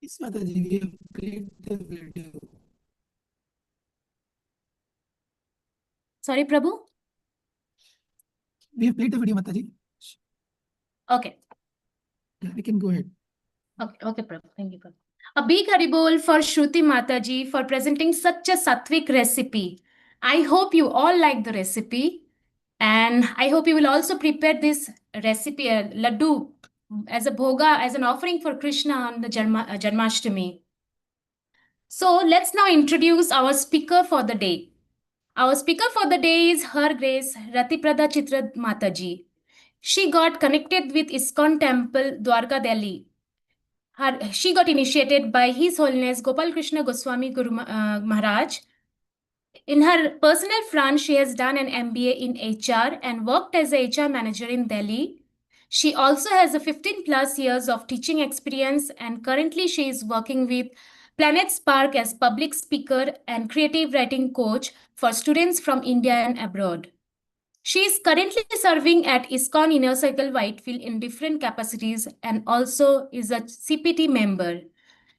Yes, Mataji, we have played the video. Sorry, Prabhu? We have played the video, Mataji. Okay. Yeah, we can go ahead. Okay, Prabhu. Thank you, Prabhu. A big haribol for Shruti Mataji for presenting such a sattvic recipe. I hope you all like the recipe, and I hope you will also prepare this recipe, laddu, as a bhoga, as an offering for Krishna on the Janmashtami. So let's now introduce our speaker for the day. Our speaker for the day is Her Grace Ratiprada Chitra Mataji. She got connected with ISKCON Temple, Dwarka, Delhi. She got initiated by His Holiness Gopal Krishna Goswami Guru Maharaj. In her personal front, she has done an MBA in HR and worked as a HR manager in Delhi. She also has a 15 plus years of teaching experience, and currently she is working with Planet Spark as public speaker and creative writing coach for students from India and abroad. She is currently serving at ISKCON Inner Circle Whitefield in different capacities and also is a CPT member.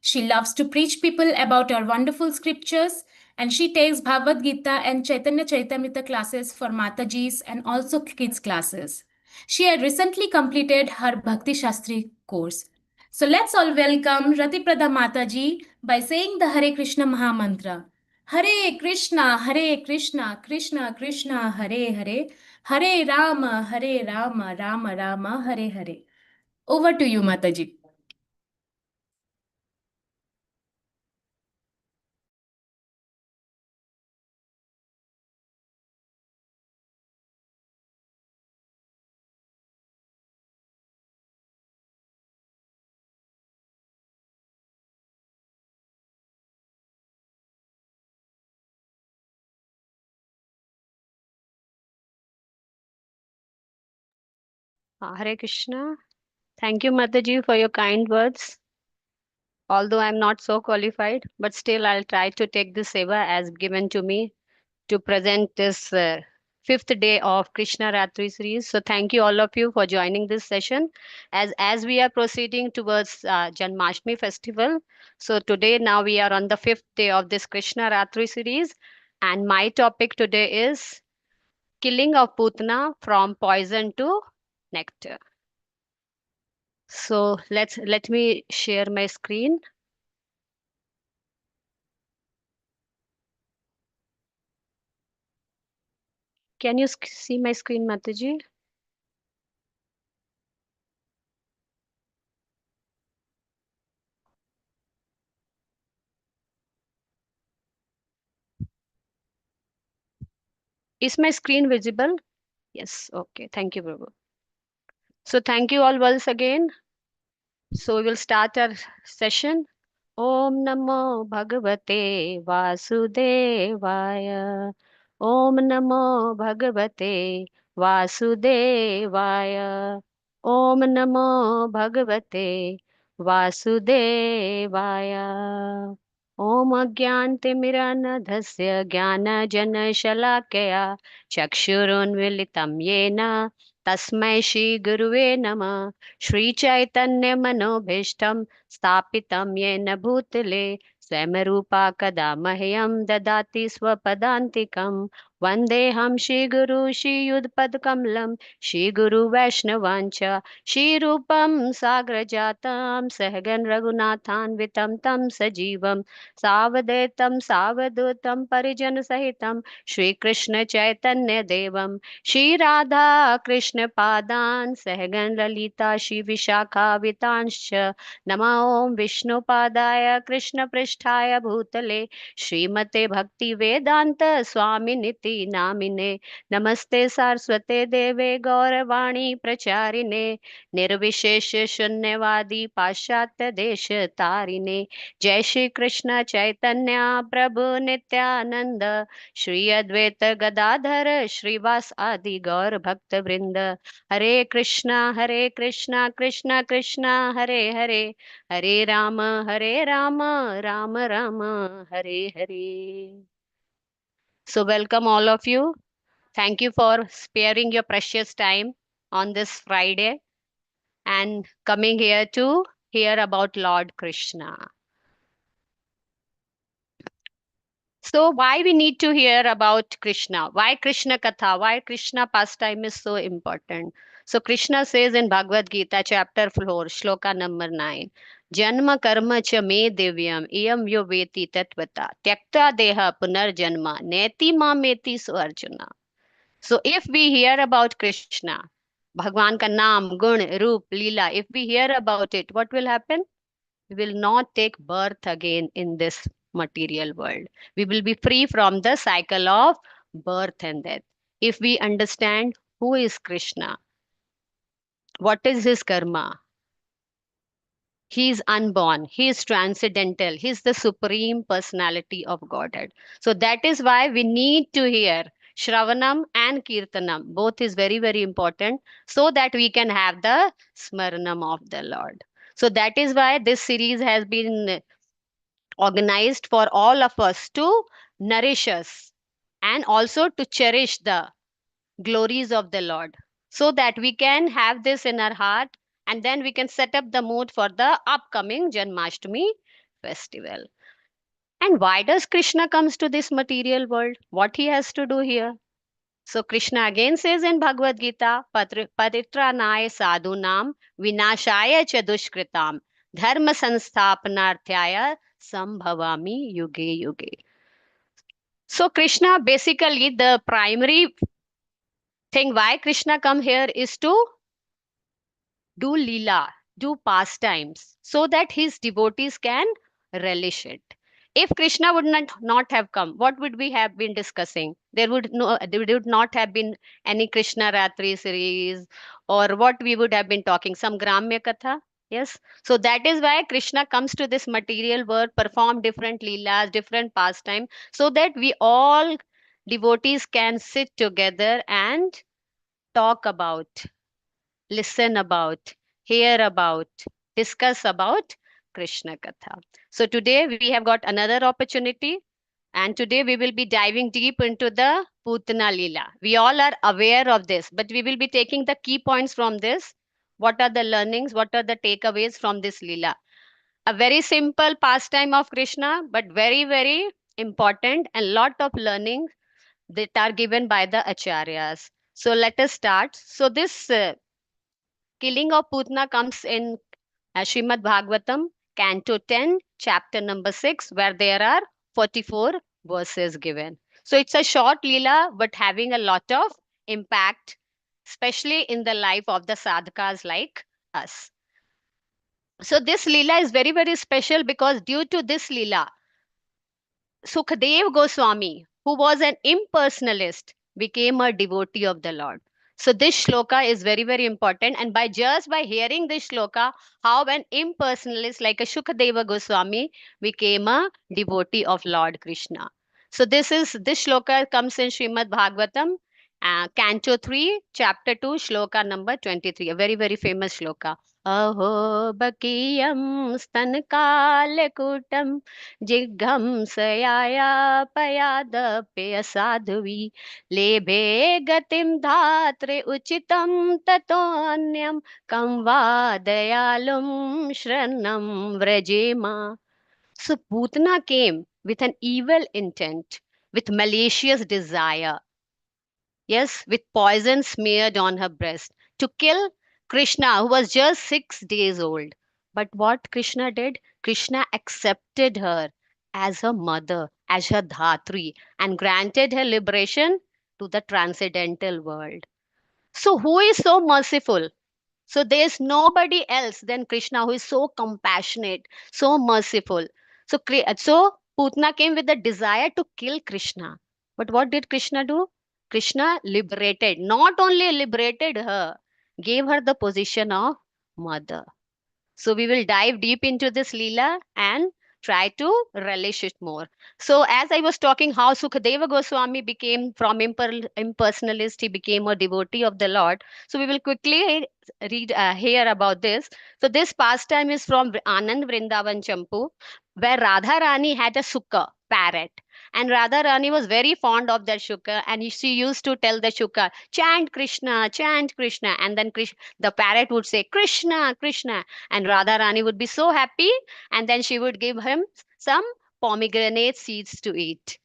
She loves to preach people about our wonderful scriptures, and she takes Bhagavad Gita and Chaitanya Charitamrita classes for Matajis and also kids classes. She had recently completed her Bhakti Shastri course. So let's all welcome Ratiprada Mataji by saying the Hare Krishna Maha Mantra. Hare Krishna, Krishna Krishna, Hare Hare, Hare Rama, Rama Rama, Hare Hare. Over to you, Mataji. Hare Krishna. Thank you, Mataji, for your kind words. Although I'm not so qualified, but still I'll try to take this seva as given to me to present this fifth day of Krishna Ratri series. So thank you all of you for joining this session. As we are proceeding towards Janmashtami festival. So today now we are on the fifth day of this Krishna Ratri series, and my topic today is killing of Putana from poison to nectar. So let me share my screen. Can you see my screen, Mataji? Is my screen visible? Yes. Okay. Thank you, Prabhu. So thank you all once again. So we will start our session. Om Namo Bhagavate Vasudevaya. Om Namo Bhagavate Vasudevaya. Om Namo Bhagavate Vasudevaya. ॐ अज्ञानतिमिरान्धस्य ज्ञानजनशलाकया चक्षुरुन्मिलितं येन तस्मै श्रीगुरुवे नमः श्रीचैतन्यमनोभीष्टं स्थापितं येन भूतले स्वयं रूपा कदा मह्यं ददाति स्वपदान्तिकं वन्देऽहं श्रीगुरु श्रीयुतपदकमलं श्रीगुरुवैष्णवाञ्च श्रीरूपं साग्रजातं सहगण रघुनाथान्वितं तं सजीवं सावधेतं सावधूतं परिजनसहितं श्रीकृष्ण चैतन्य देवं श्रीराधा कृष्ण पादान् सहगण ललिता श्री विशाखावितांश्च नमो ओं विष्णुपादाय कृष्णपृष्ठाय भूतले श्रीमते भक्ति वेदांत स्वामिनिति नामिने नमस्ते सारस्वते देवे गौरवाणी प्रचारिणे निर्विशेष शून्यवादी पाश्चात्य देश तारिणे जय श्री कृष्ण चैतन्य प्रभु नित्यानंद श्री अद्वैत गदाधर श्रीवास आदि गौर भक्त वृंद हरे Krishna Krishna Krishna Hare Hare Hare Ram Ram Ram Hare Hare. So welcome all of you. Thank you for sparing your precious time on this Friday and coming here to hear about Lord Krishna. So why we need to hear about Krishna? Why Krishna Katha? Why Krishna pastime is so important? So Krishna says in Bhagavad Gita chapter 4, shloka number 9, Janma karma cha me divyam iyam yo veti tatvata tyakta deha punarjanma neti ma meti so Arjuna. So if we hear about Krishna, Bhagwan ka naam, gun, roop, leela, if we hear about it, what will happen? We will not take birth again in this material world. We will be free from the cycle of birth and death. If we understand who is Krishna, what is his karma, he is unborn, he is transcendental, he is the supreme personality of Godhead. So that is why we need to hear Shravanam and Kirtanam. Both is very, very important so that we can have the Smaranam of the Lord. So that is why this series has been organized for all of us to nourish us and also to cherish the glories of the Lord so that we can have this in our heart and then we can set up the mood for the upcoming Janmashtami festival. And why does Krishna comes to this material world? What he has to do here? So Krishna again says in Bhagavad Gita, Paritranaya sadhunam vinashaya cha dushkritam dharma sansthapanarthyaya sambhavami yuge yuge. So Krishna basically the primary thing why Krishna come here is to do lila, do pastimes, so that his devotees can relish it. If Krishna would not have come, what would we have been discussing? There would not have been any Krishna Ratri series, or what we would have been talking, some Gramya Katha. Yes. So that is why Krishna comes to this material world, perform different leelas, different pastime, so that we all devotees can sit together and talk about, listen about, hear about, discuss about Krishna Katha. So today we have got another opportunity, and today we will be diving deep into the Putana Leela. We all are aware of this, but we will be taking the key points from this. What are the learnings? What are the takeaways from this Leela? A very simple pastime of Krishna, but very, very important and lot of learning that are given by the acharyas. So let us start. So this killing of Putna comes in Srimad Bhagavatam, Canto 10, chapter number 6, where there are 44 verses given. So it's a short Leela, but having a lot of impact, especially in the life of the sadhakas like us. So this Leela is very, very special because due to this Leela, Sukadev Goswami, who was an impersonalist, became a devotee of the Lord. So this shloka is very, very important. And by just by hearing this shloka, how an impersonalist like a Shukadeva Goswami became a devotee of Lord Krishna. So this shloka comes in Srimad Bhagavatam, Canto 3, Chapter 2, shloka number 23. A very, very famous shloka. Aho bakiyam stankalekutam जिघ्घं सयायापयादप्य Sadhvi लेभे गतिं धात्रे उचितं ततोऽन्यं कं वा दयालुं शरणं व्रजेमा. So Putana came with an evil intent, with malicious desire, yes, with poison smeared on her breast to kill Krishna, who was just 6 days old. But what Krishna did? Krishna accepted her as her mother, as her Dhatri, and granted her liberation to the transcendental world. So, who is so merciful? So there's nobody else than Krishna who is so compassionate, so merciful. So Putna came with the desire to kill Krishna. But what did Krishna do? Krishna liberated, not only liberated her, gave her the position of mother. So we will dive deep into this Leela and try to relish it more. So as I was talking, how Sukadeva Goswami became from impersonalist, he became a devotee of the Lord. So we will quickly hear about this. So this pastime is from Anand Vrindavan Champu, where Radha Rani had a sukha, parrot. And Radha Rani was very fond of that Shuka, and she used to tell the Shuka, chant Krishna. And then the parrot would say, Krishna, Krishna. And Radha Rani would be so happy, and then she would give him some pomegranate seeds to eat.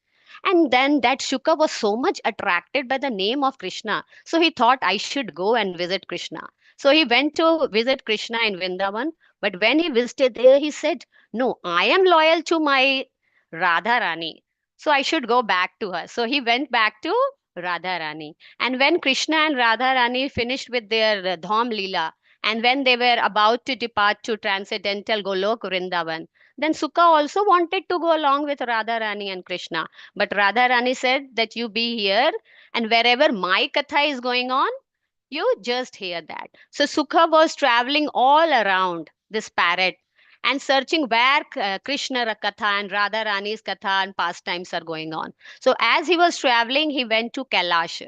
And then that Shuka was so much attracted by the name of Krishna. So he thought, I should go and visit Krishna. So he went to visit Krishna in Vrindavan. But when he visited there, he said, no, I am loyal to my Radha Rani. So I should go back to her. So he went back to Radha Rani. And when Krishna and Radha Rani finished with their Dham Leela, and when they were about to depart to transcendental Golok Vrindavan, then Sukha also wanted to go along with Radha Rani and Krishna. But Radha Rani said that you be here, and wherever my katha is going on, you just hear that. So Sukha was traveling all around this parrot and searching where Krishna Katha and Radha Rani's Katha and pastimes are going on. So as he was traveling, he went to Kailash,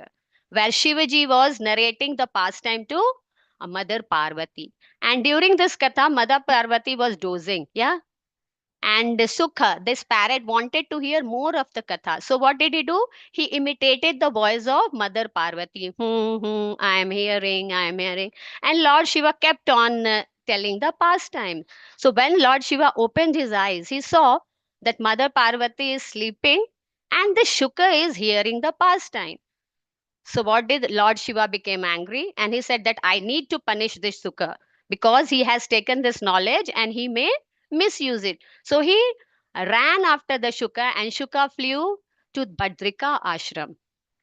where Shivaji was narrating the pastime to Mother Parvati. And during this Katha, Mother Parvati was dozing. Yeah. And Sukha, this parrot, wanted to hear more of the katha. So what did he do? He imitated the voice of Mother Parvati. I am hearing, I am hearing. And Lord Shiva kept on telling the pastime. So when Lord Shiva opened his eyes, he saw that Mother Parvati is sleeping and the Shuka is hearing the pastime. So what did Lord Shiva became angry, and he said that I need to punish this Sukha because he has taken this knowledge and he may misuse it. So he ran after the Shuka, and Shuka flew to Badrika ashram,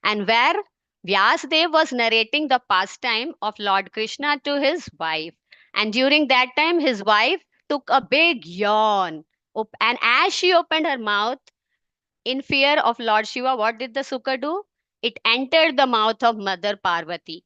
and where Vyasdev was narrating the pastime of Lord Krishna to his wife. And during that time his wife took a big yawn, and as she opened her mouth in fear of Lord Shiva, what did the Sukha do? It entered the mouth of Mother Parvati.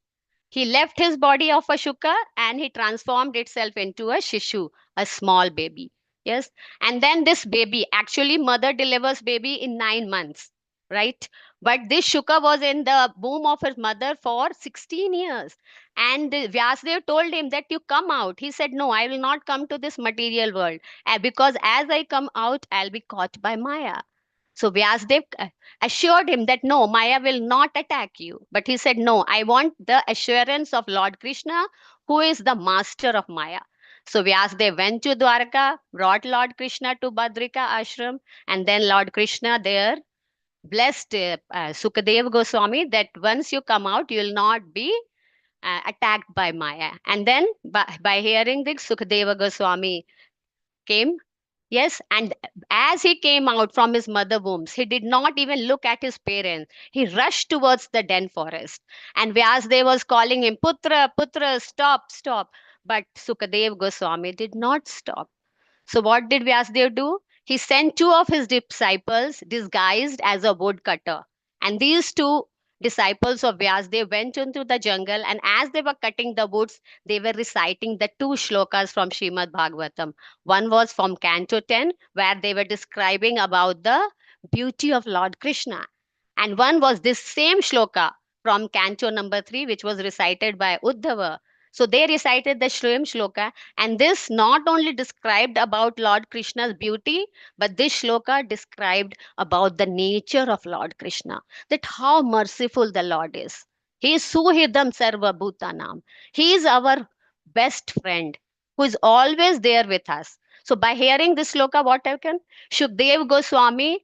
He left his body of a Shuka and he transformed itself into a Shishu, a small baby. Yes. And then this baby, actually, mother delivers baby in 9 months, right? But this Shuka was in the womb of his mother for 16 years. And Vyasdev told him that you come out. He said, no, I will not come to this material world because as I come out, I'll be caught by Maya. So Vyasdev assured him that no, Maya will not attack you. But he said, no, I want the assurance of Lord Krishna, who is the master of Maya. So Vyasdev went to Dwarka, brought Lord Krishna to Badrika ashram, and then Lord Krishna there blessed Sukadev Goswami that once you come out, you will not be attacked by Maya. And then by hearing this, Sukadeva Goswami came. Yes, and as he came out from his mother wombs, he did not even look at his parents. He rushed towards the den forest. And Vyasdev was calling him, Putra, Putra, stop, stop. But Sukadev Goswami did not stop. So what did Vyasdev do? He sent two of his disciples disguised as a woodcutter. And these two disciples of Vyasdev went into the jungle, and as they were cutting the woods, they were reciting the two shlokas from Srimad Bhagavatam. One was from Canto 10, where they were describing about the beauty of Lord Krishna. And one was this same shloka from Canto number 3, which was recited by Uddhava. So they recited the same shloka, and this not only described about Lord Krishna's beauty, but this shloka described about the nature of Lord Krishna, that how merciful the Lord is. He is Suhidam Sarva Bhutanam. He is our best friend who is always there with us. So by hearing this shloka, what happened? Shukdev Goswami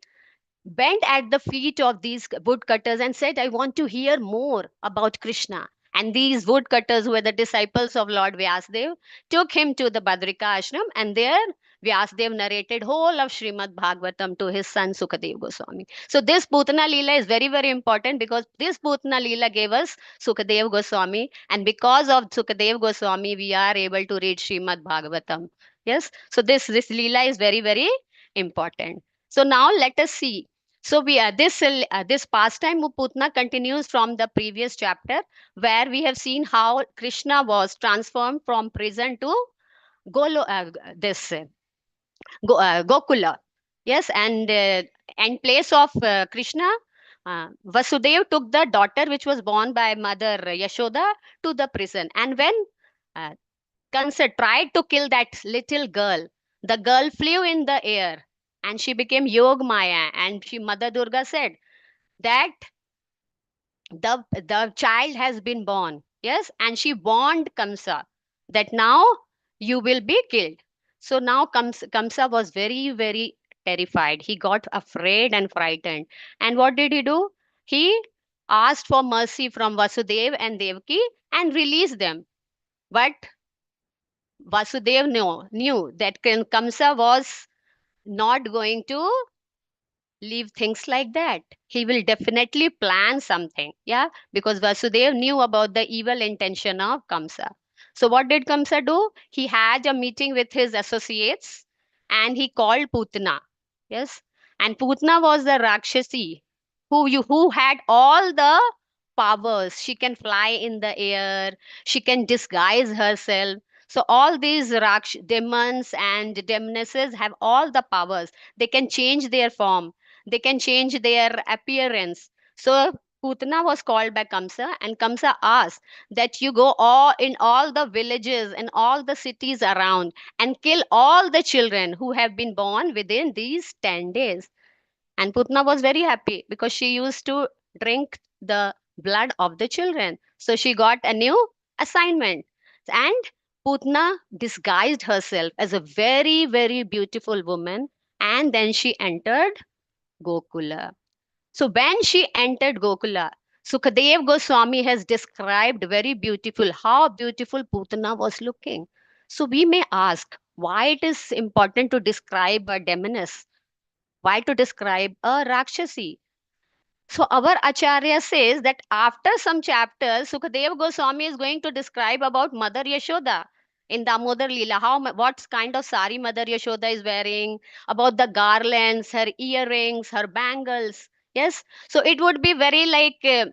bent at the feet of these woodcutters and said, I want to hear more about Krishna. And these woodcutters, who were the disciples of Lord Vyasdev, took him to the Badrika ashram, and there Vyasdev narrated whole of Srimad Bhagavatam to his son Sukadev Goswami. So this Putana Leela is very, very important because this Putana Leela gave us Sukadev Goswami, and because of Sukadev Goswami, we are able to read Srimad Bhagavatam. Yes, so this Leela is very, very important. So now let us see. So this pastime of Putna continues from the previous chapter, where we have seen how Krishna was transformed from prison to Golo, this Gokula. Yes, and in place of Krishna, Vasudev took the daughter which was born by mother Yashoda to the prison. And when uh, Kansa tried to kill that little girl, the girl flew in the air and she became Yog Maya. And Mother Durga said that the child has been born. Yes, and she warned Kamsa that now you will be killed. So now Kamsa was very, very terrified. He got afraid and frightened. And what did he do? He asked for mercy from Vasudev and Devaki and released them. But Vasudev knew that Kamsa was not going to leave things like that. He will definitely plan something. Yeah, because Vasudev knew about the evil intention of Kamsa. So what did Kamsa do? He had a meeting with his associates and he called Putna. Yes, and Putna was the Rakshasi who had all the powers. She can fly in the air, she can disguise herself. So all these demons and demonesses have all the powers. They can change their form, they can change their appearance. So Putna was called by Kamsa, and Kamsa asked that you go all in all the villages and all the cities around and kill all the children who have been born within these 10 days. And Putna was very happy because she used to drink the blood of the children. So she got a new assignment. And Putna disguised herself as a very, very beautiful woman. And then she entered Gokula. So when she entered Gokula, Sukadev Goswami has described very beautiful how beautiful Putana was looking. So we may ask why it is important to describe a demoness, why to describe a Rakshasi. So our Acharya says that after some chapters, Sukadev Goswami is going to describe about Mother Yashoda in Damodar Leela, what kind of sari Mother Yashoda is wearing, about the garlands, her earrings, her bangles. Yes, so it would be very like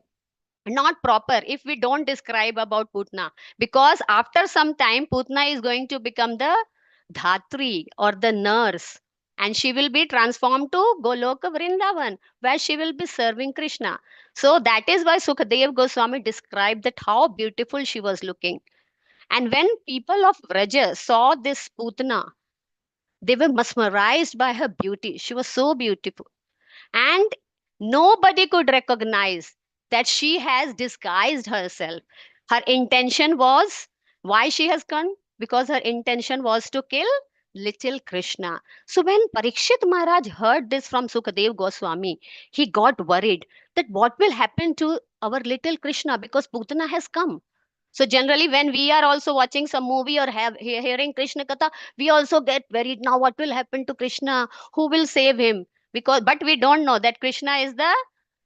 not proper if we don't describe about Putna, because after some time Putna is going to become the Dhatri or the nurse, and she will be transformed to Goloka Vrindavan where she will be serving Krishna. So that is why Sukadev Goswami described that how beautiful she was looking. And when people of Vraja saw this Putna, they were mesmerized by her beauty. She was so beautiful, and nobody could recognize that she has disguised herself. Her intention was, why she has come? Because her intention was to kill little Krishna. So when Parikshit Maharaj heard this from Sukadev Goswami, he got worried that what will happen to our little Krishna because Putana has come. So generally, when we are also watching some movie or hearing Krishna Katha, we also get worried. Now, what will happen to Krishna? Who will save him? Because, but we don't know that Krishna is the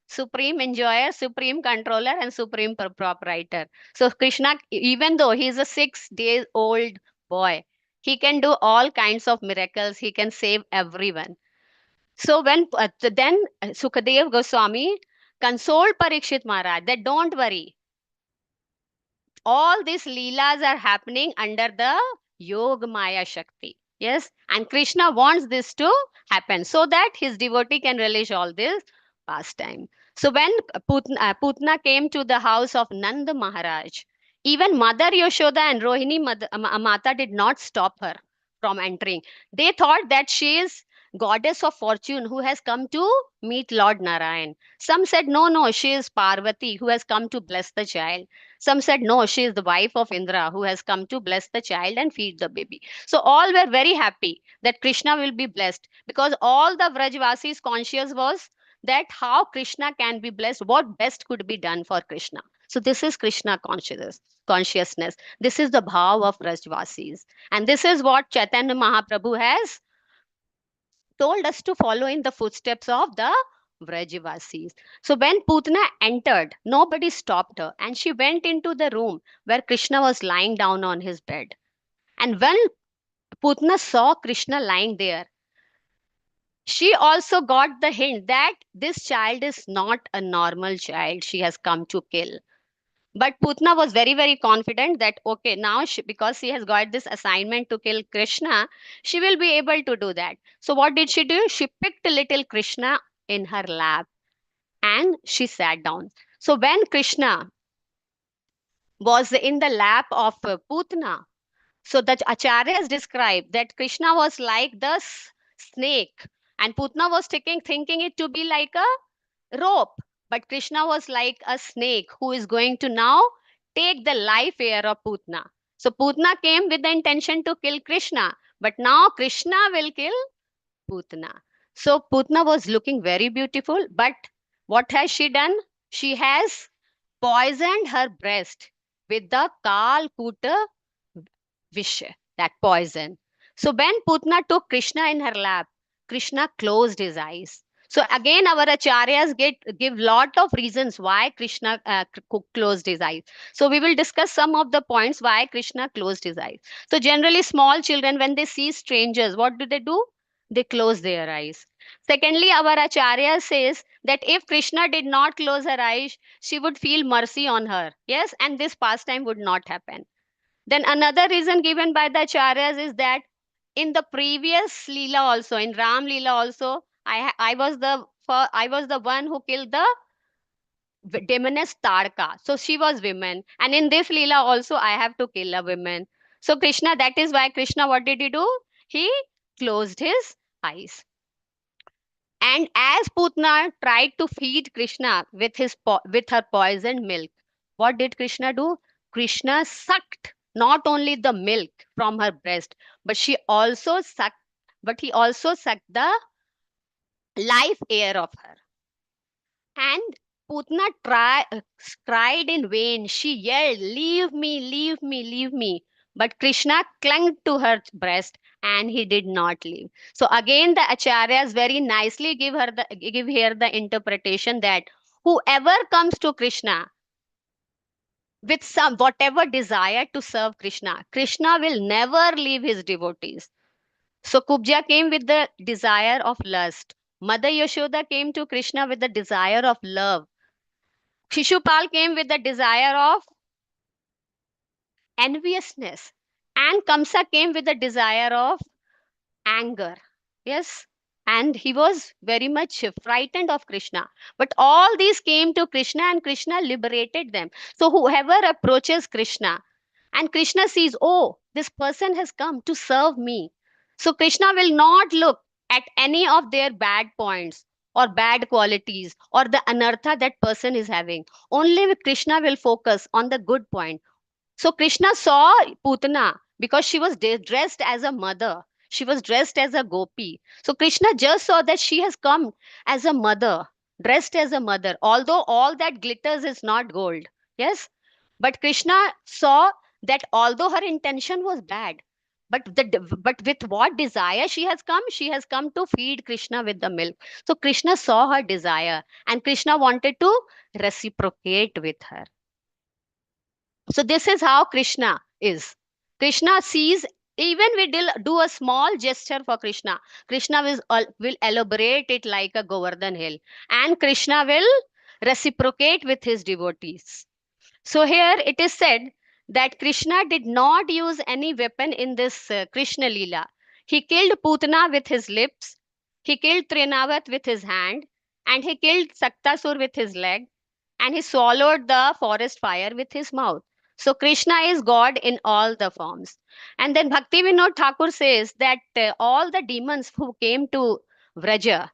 supreme enjoyer, supreme controller, and supreme proprietor. So Krishna, even though he is a 6 days old boy, he can do all kinds of miracles. He can save everyone. So when then Sukadev Goswami consoled Parikshit Maharaj that don't worry, all these leelas are happening under the Yoga Maya Shakti. Yes, and Krishna wants this to happen so that his devotee can relish all this pastime. So when Putna came to the house of Nanda Maharaj, even Mother Yashoda and Rohini Mata did not stop her from entering. They thought that she is goddess of fortune who has come to meet Lord Narayan. Some said, no, no, she is Parvati who has come to bless the child. Some said, no, she is the wife of Indra who has come to bless the child and feed the baby. So all were very happy that Krishna will be blessed because all the Vrajvasis conscious was that how Krishna can be blessed, what best could be done for Krishna. So this is Krishna consciousness. This is the bhav of Vrajvasis. And this is what Chaitanya Mahaprabhu has told us to follow in the footsteps of the Vrajavasis. So when Putna entered, nobody stopped her, and she went into the room where Krishna was lying down on his bed. And when Putna saw Krishna lying there, she also got the hint that this child is not a normal child she has come to kill. But Putna was very, very confident that, okay, now because she has got this assignment to kill Krishna, she will be able to do that. So what did she do? She picked little Krishna in her lap and she sat down. So when Krishna was in the lap of Putna, so the acharyas describe that Krishna was like the snake And Putna was thinking it to be like a rope. But Krishna was like a snake who is going to now take the life air of Putna. So Putna came with the intention to kill Krishna, but now Krishna will kill Putna. So Putna was looking very beautiful, but what has she done? She has poisoned her breast with the Kalkuta Vish, that poison. So when Putna took Krishna in her lap, Krishna closed his eyes. So again, our acharyas give lot of reasons why Krishna closed his eyes. So we will discuss some of the points why Krishna closed his eyes. So generally, small children, when they see strangers, what do? They close their eyes. Secondly, our acharya says that if Krishna did not close her eyes, she would feel mercy on her. Yes, and this pastime would not happen. Then another reason given by the acharyas is that in the previous Leela also, in Ram Leela also, I was the one who killed the demoness Tadka. So she was women. And in this Leela also, I have to kill a woman. So Krishna, that is why Krishna, what did he do? He closed his eyes. And as Putna tried to feed Krishna with with her poisoned milk, what did Krishna do? Krishna sucked not only the milk from her breast, but he also sucked the life air of her. And Putna cried in vain. She yelled, "Leave me, leave me, leave me." But Krishna clung to her breast and he did not leave. So again, the acharyas very nicely give here the interpretation that whoever comes to Krishna with some whatever desire to serve Krishna, Krishna will never leave his devotees. So Kubja came with the desire of lust. Mother Yashoda came to Krishna with the desire of love. Shishupal came with the desire of enviousness, and Kamsa came with the desire of anger. Yes, and he was very much frightened of Krishna. But all these came to Krishna, and Krishna liberated them. So, whoever approaches Krishna, and Krishna sees, oh, this person has come to serve me. So, Krishna will not look at any of their bad points or bad qualities or the anartha that person is having. Only Krishna will focus on the good point. So Krishna saw Putana because she was dressed as a mother. She was dressed as a gopi. So Krishna just saw that she has come as a mother, dressed as a mother. Although all that glitters is not gold. Yes. But Krishna saw that although her intention was bad, but with what desire she has come to feed Krishna with the milk. So Krishna saw her desire and Krishna wanted to reciprocate with her. So this is how Krishna is. Krishna sees, even we do a small gesture for Krishna. Krishna will elaborate it like a Govardhan hill. And Krishna will reciprocate with his devotees. So here it is said that Krishna did not use any weapon in this Krishna Leela. He killed Putana with his lips. He killed Trinavat with his hand. And he killed Saktasur with his leg, and he swallowed the forest fire with his mouth. So Krishna is God in all the forms. And then Bhakti Vinod Thakur says that all the demons who came to Vraja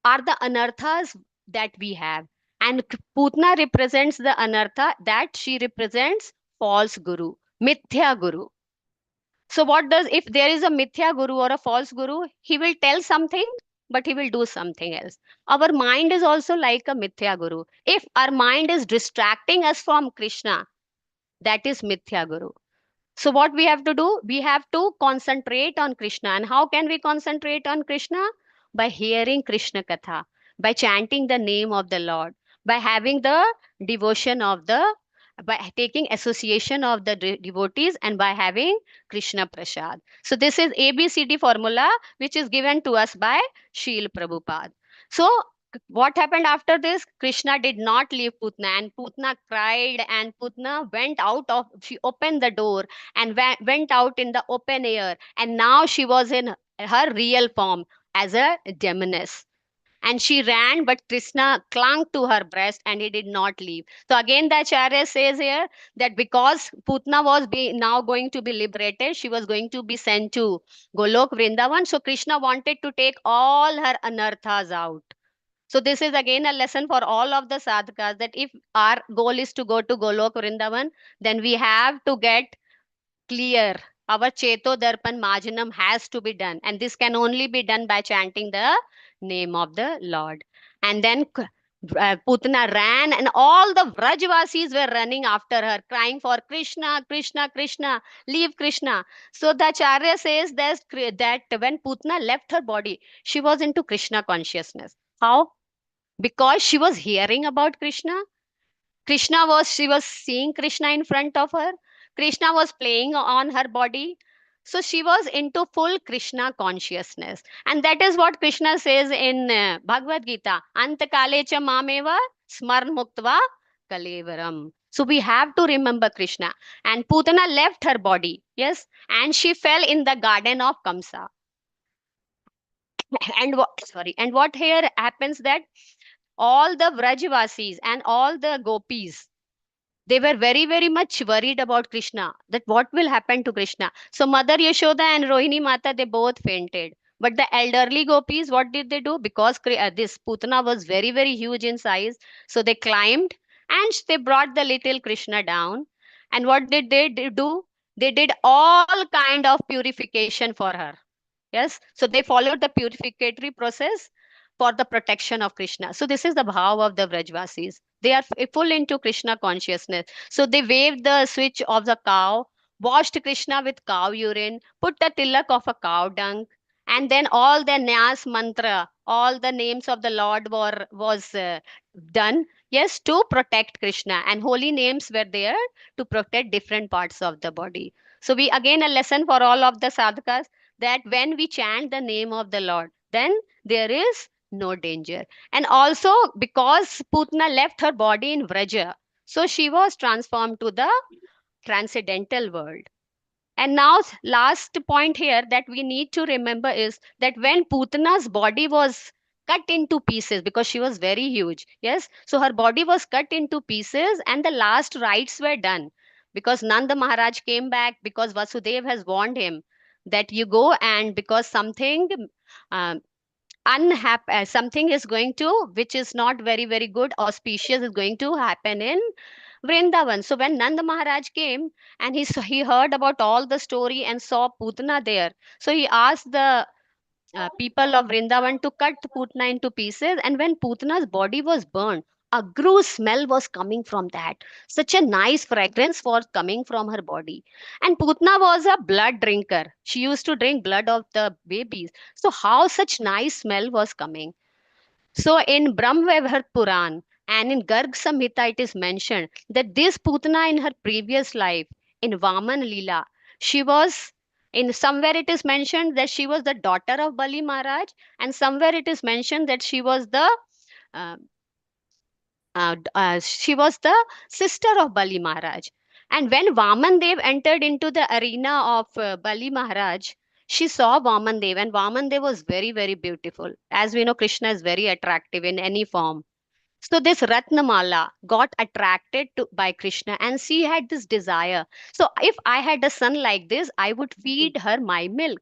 are the anarthas that we have. And Putna represents the anartha that she represents false guru, mithya guru. So what does, if there is a mithya guru or a false guru, he will tell something, but he will do something else. Our mind is also like a mithya guru. If our mind is distracting us from Krishna, that is mithya guru. So what we have to do? We have to concentrate on Krishna. And how can we concentrate on Krishna? By hearing Krishna Katha, by chanting the name of the Lord, by having the devotion of the, by taking association of the devotees, and by having Krishna Prasad. So this is ABCD formula which is given to us by Srila Prabhupada. So what happened after this? Krishna did not leave Putna, and Putna cried, and Putna went out of, she opened the door and went out in the open air, and now she was in her real form as a demoness. And she ran, but Krishna clung to her breast and he did not leave. So again, the Acharya says here that because Putna was now going to be liberated, she was going to be sent to Golok Vrindavan. So Krishna wanted to take all her anarthas out. So this is again a lesson for all of the sadhakas, that if our goal is to go to Golok Vrindavan, then we have to get clear. Our Cheto Darpan Majanam has to be done. And this can only be done by chanting the name of the Lord. And then Putna ran, and all the Vrajvasis were running after her, crying for Krishna, Krishna, Krishna, leave Krishna. So the Acharya says that when Putna left her body, she was into Krishna consciousness. How? Because she was hearing about Krishna. She was seeing Krishna in front of her. Krishna was playing on her body. So she was into full Krishna consciousness. And that is what Krishna says in Bhagavad Gita. Antakale cha mameva smarn muktva kalevaram. So we have to remember Krishna. And Putana left her body. Yes. And she fell in the garden of Kamsa. And what here happens that all the Vrajvasis and all the gopis, they were very, very much worried about Krishna, that what will happen to Krishna. So Mother Yashoda and Rohini Mata, they both fainted. But the elderly gopis, what did they do? Because this Putana was very, very huge in size. So they climbed and they brought the little Krishna down. And what did they do? They did all kind of purification for her. Yes. So they followed the purificatory process for the protection of Krishna. So this is the bhav of the Vrajvasis. They are full into Krishna consciousness. So they waved the switch of the cow, washed Krishna with cow urine, put the tilak of a cow dung, and then all the Nyas mantra, all the names of the Lord was done. Yes, to protect Krishna, and holy names were there to protect different parts of the body. So we again a lesson for all of the sadhakas, that when we chant the name of the Lord, then there is no danger. And also because Putna left her body in Vraja, so she was transformed to the transcendental world. And now, last point here that we need to remember is that when Putana's body was cut into pieces, because she was very huge, yes, so her body was cut into pieces, and the last rites were done. Because Nanda Maharaj came back, because Vasudev has warned him that you go, and because something um, something is going to, which is not very, very good, auspicious, is going to happen in Vrindavan. So when Nanda Maharaj came and he heard about all the story and saw Putna there, so he asked the people of Vrindavan to cut Putna into pieces. And when Putna's body was burned, a gross smell was coming from that. Such a nice fragrance was coming from her body. And Putna was a blood drinker. She used to drink blood of the babies. So how such nice smell was coming? So in Brahmavihar Puran and in Garg Samhita, it is mentioned that this Putana in her previous life, in Vaman Leela, she was, in somewhere it is mentioned that she was the daughter of Bali Maharaj, and somewhere it is mentioned that uh, she was the sister of Bali Maharaj. And when Vaman Dev entered into the arena of Bali Maharaj, she saw Vaman Dev, and Vaman Dev was very, very beautiful. As we know, Krishna is very attractive in any form. So this Ratnamala got attracted to by Krishna, and she had this desire. So if I had a son like this, I would feed her my milk.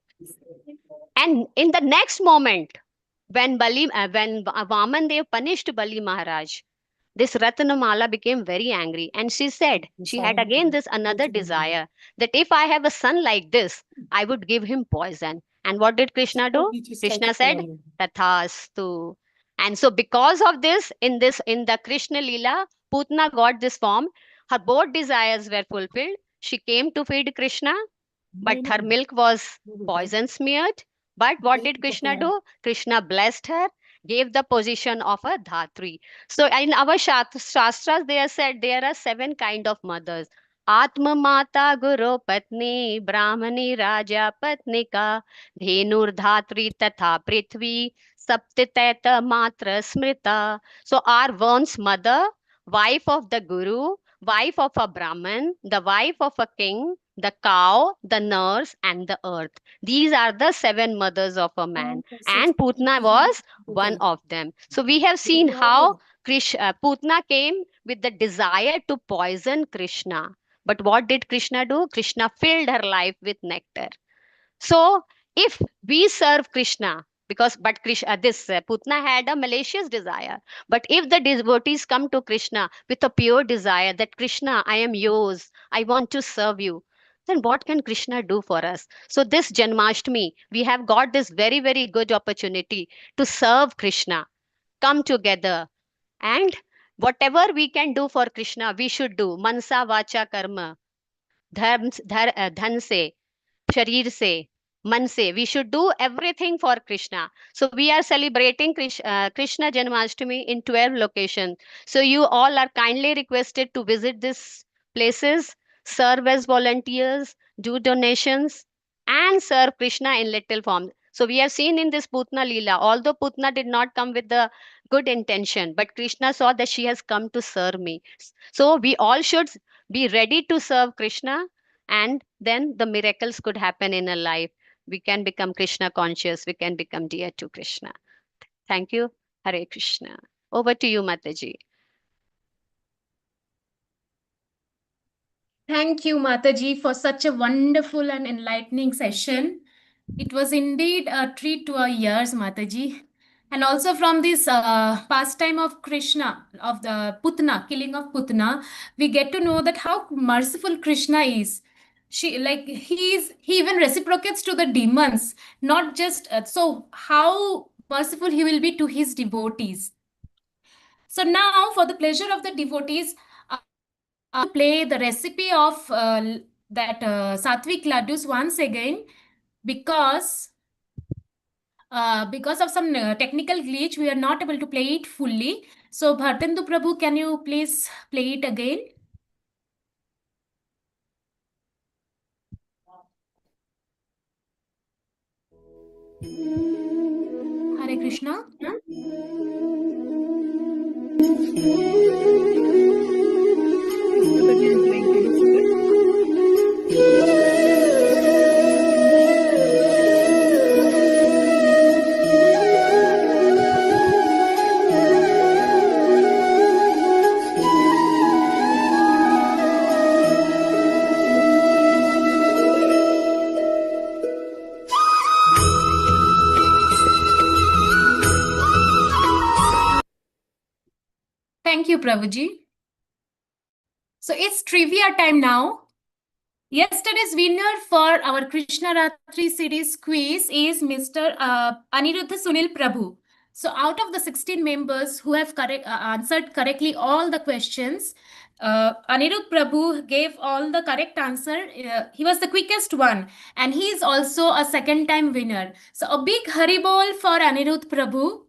And in the next moment, when Vaman Dev punished Bali Maharaj, this Ratnamala became very angry, and she said she had again this another desire, that if I have a son like this, I would give him poison. And what did Krishna do? Krishna said, Tathastu. And so because of this, in the Krishna Leela, Putna got this form. Her both desires were fulfilled. She came to feed Krishna, but her milk was poison smeared. But what did Krishna do? Krishna blessed her, gave the position of a Dhatri. So in our Shastras, they are said there are 7 kind of mothers. Atma Mata Guru Patni Brahmani Raja Patnika Dhenur Dhatri Tatha Prithvi Saptiteta Matra Smrita. So our one's mother, wife of the Guru, wife of a Brahman, the wife of a king, the cow, the nurse, and the earth. These are the seven mothers of a man, and Putna was one of them. So we have seen how Putna came with the desire to poison Krishna. But what did Krishna do? Krishna filled her life with nectar. So if we serve Krishna, because but Krishna, this Putna had a malicious desire. But if the devotees come to Krishna with a pure desire that Krishna, I am yours, I want to serve you, then what can Krishna do for us? So this Janmashtami, we have got this very, very good opportunity to serve Krishna, come together, and whatever we can do for Krishna, we should do. Mansa vacha karma, dhan se, sharir se, man se. We should do everything for Krishna. So we are celebrating Krishna Janmashtami in 12 locations. So you all are kindly requested to visit these places, serve as volunteers, do donations, and serve Krishna in little form. So we have seen in this Putna Leela, although Putna did not come with the good intention, but Krishna saw that she has come to serve me. So we all should be ready to serve Krishna, and then the miracles could happen in a life. We can become Krishna conscious, we can become dear to Krishna. Thank you. Hare Krishna. Over to you, Mataji. Thank you, Mataji, for such a wonderful and enlightening session. It was indeed a treat to our ears, Mataji. And also from this pastime of Krishna, of the Putna, killing of Putna, we get to know that how merciful Krishna is. He even reciprocates to the demons, not just so how merciful he will be to his devotees. So now, for the pleasure of the devotees, I'll play the recipe of that Sattvic laddus once again because because of some technical glitch, we are not able to play it fully. So, Bhartendu Prabhu, can you please play it again? Hare Krishna. Is Mataji replying to you, Thank you, Prabhuji. So it's trivia time now. Yesterday's winner for our Krishna Ratri series quiz is Mr. Aniruddha Sunil Prabhu. So out of the 16 members who have answered correctly all the questions, Anirudh Prabhu gave all the correct answer. He was the quickest one, and he is also a second-time winner. So a big Haribol for Anirudh Prabhu.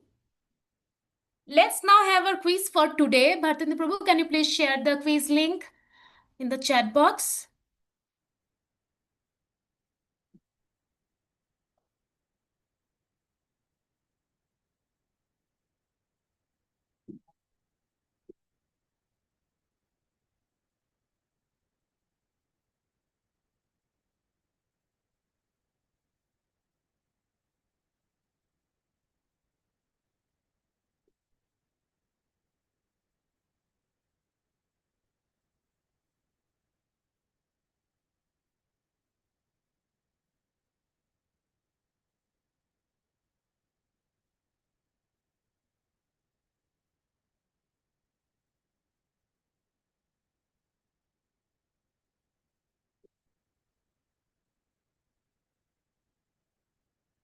Let's now have our quiz for today. Bhartendra Prabhu, can you please share the quiz link in the chat box?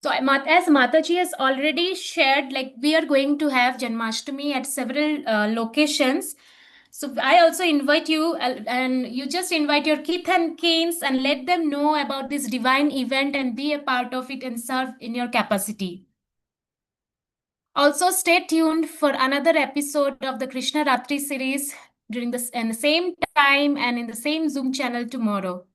So as Mataji has already shared, like we are going to have Janmashtami at several locations. So I also invite you, and you just invite your kith and kins and let them know about this divine event and be a part of it and serve in your capacity. Also, stay tuned for another episode of the Krishna Ratri series during this and the same time and in the same Zoom channel tomorrow.